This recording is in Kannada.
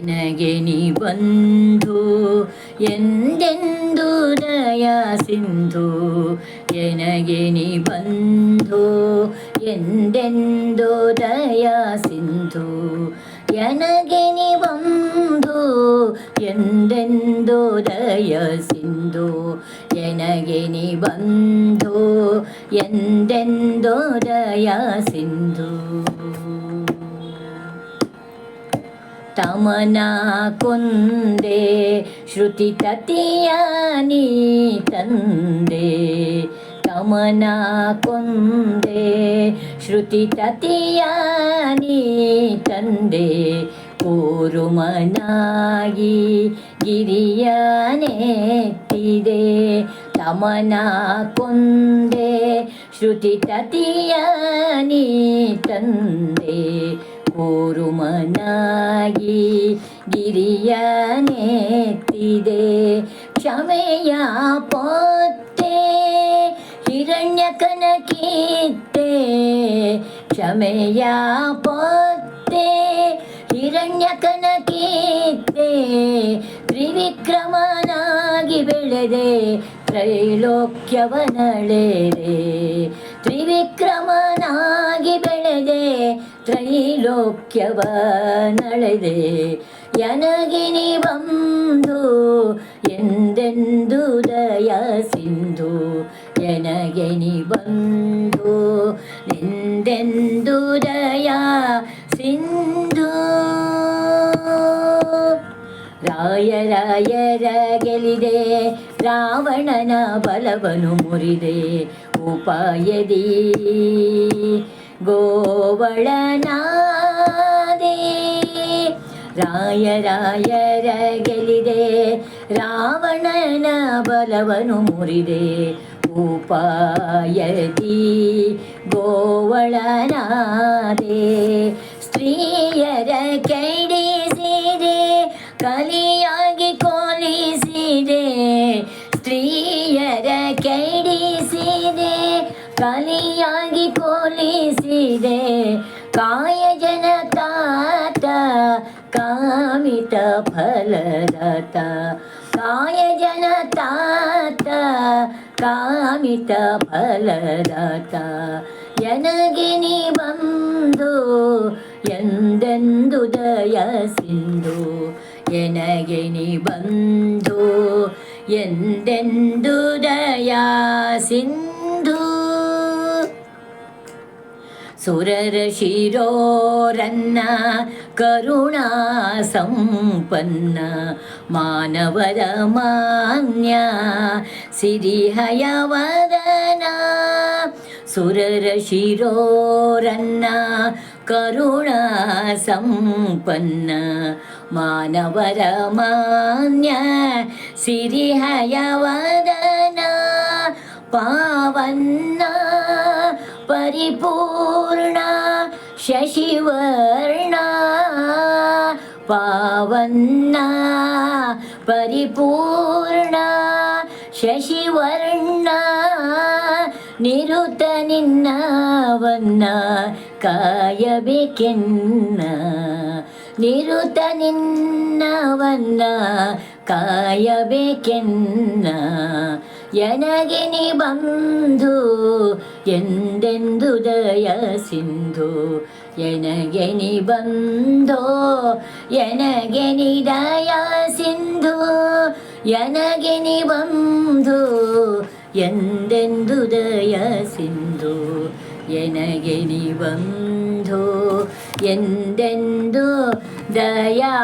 ನನಗೆ ನೀ ಬಂಧು ಎಂದೆಂದು ದಯಾ ಸಿಂಧು, ನನಗೆ ನೀ ಬಂಧು ಎಂದೆಂದು ದಯಾ ಸಿಂಧು, ನನಗೆ ನೀ ಬಂಧು ಎಂದೆಂದು ದಯಾ ಸಿಂಧು, ನನಗೆ ನೀ ಬಂಧು ಎಂದೆಂದು ದಯಾ ಸಿಂಧು. ತಮನ ಕೊಂದೆ ಶ್ರುತಿ ತತಿಯ ನೀ ತಂದೆ, ತಮನ ಕೊಂದೆ ಶ್ರುತಿ ತತಿಯ ನೀ ತಂದೆ, ಕೂರುಮನಾಗಿ ಗಿರಿಯ ನೆತ್ತಿದೆ, ತಮನ ಕೊಂದೆ ಶ್ರುತಿ ತತಿಯ ನೀ ತಂದೆ, ಕೂರುಮನಾಗಿ ಗಿರಿಯ ನೆತ್ತಿದೆ, ಕ್ಷಮೆಯ ಪೊತ್ತೆ ಹಿರಣ್ಯಕನ ಕಿತ್ತೆ, ಕ್ಷಮೆಯ ಪೊತ್ತೆ ಹಿರಣ್ಯಕನ ಕಿತ್ತೆ, ತ್ರಿವಿಕ್ರಮನಾಗಿ ಬೆಳೆದೆ ತ್ರೈಲೋಕ್ಯವನಳೆದೆ, ತ್ರಿವಿಕ್ರಮನಾಗಿ ಬೆಳೆದೆ ತ್ರೈಲೋಕ್ಯವನಳೆದೆ, ನನಗೆ ನೀ ಬಂಧು ಎಂದೆಂದು ದಯಾ ಸಿಂಧು, ನನಗೆ ನೀ ಬಂಧು ಎಂದೆಂದು ದಯಾ ಸಿಂಧು. ರಾಯರ ಗೆಲಿದೆ ರಾವಣನ ಬಲವನು ಮುರಿದೆ, ಉಪಾಯದಿ ಗೋವಳನಾದೆ, ರಾಯರ ಗೆಲಿದೆ ರಾವಣನ ಬಲವನು ಮುರಿದೆ, ಉಪಾಯದಿ ಗೋವಳನಾದೆ, ಸ್ತ್ರೀಯರ ಕೆಡಿಸಿದೆ ಕಲಿಯಾಗಿ ಕೊಲಿಸಿದೆ, ಸ್ತ್ರೀಯರ ಕೆಡಿಸಿದೆ ಕಲಿಯಾಗಿ ಕೊಲಿಸಿದೆ, ಕಾಯಜನ ತಾತ ಕಾಮಿತ ಫಲದಾತ, ಕಾಯಜನ ತಾತ ಕಾಮಿತ ಫಲದಾತ, ನನಗೆ ನೀ ಬಂಧು ಎಂದೆಂದು ದಯಾ ಸಿಂಧು, ನನಗೆ ನೀ ಬಂಧು ಎಂದೆಂದು ದಯಾ ಸಿಂಧು. ಸುರರ ಶಿರೋರನ್ನ ಕರುಣಾ ಸಂಪನ್ನ, ಮಾನವರ ಮಾನ್ಯ ಸಿರಿಹಯವದನ, ಸುರರ ಶಿರೋರನ್ನ ಕರುಣಾ ಸಂಪನ್ನ, ಮಾನವರ ಮಾನ್ಯ ಸಿರಿಹಯವದನ, ಪಾವನ್ನ ಪರಿಪೂರ್ಣ ಶಶಿವರ್ಣ, ಪಾವನ್ನ ಪರಿಪೂರ್ಣ ಶಶಿವರ್ಣ, ನಿರುತ ನಿನ್ನವನ್ನ ಕಾಯಬೇಕೆನ್ನ, ನಿರುತ ನಿನ್ನವನ್ನ ಕಾಯಬೇಕೆನ್ನ, ನನಗೆ ನೀ ಬಂಧು ಎಂದೆಂದು ದಯಾ ಸಿಂಧು, ನನಗೆ ನೀ ಬಂಧು ನನಗೆ ನೀ ದಯಾ ಸಿಂಧು, ನನಗೆ ನೀ ಬಂಧು ಎಂದೆಂದು ದಯಾ ಸಿಂಧು, ನನಗೆ ನೀ ಬಂಧು ಎಂದೆಂದು ದಯಾ